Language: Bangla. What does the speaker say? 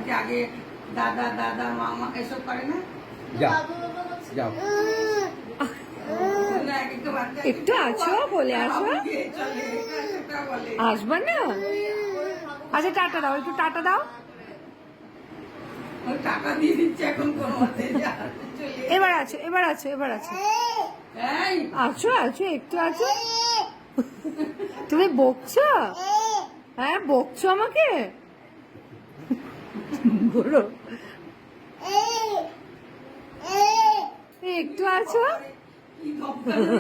যে আগে দাদা দাদা মামা এসব করে না? যাও যাও একটু আছো, বলে আসো। আসবা না? আচ্ছা টাটা দাও, একটু টাটা দাও। টাকা দিয়ে দিচ্ছে এখন কোনো মতে। এবার আছো, এবার আছো, এবার আছো, আছো আছো, একটু আছো। তুমি বকছো? হ্যাঁ বকছো আমাকে? বলো একটু আছো। কি দমকানো।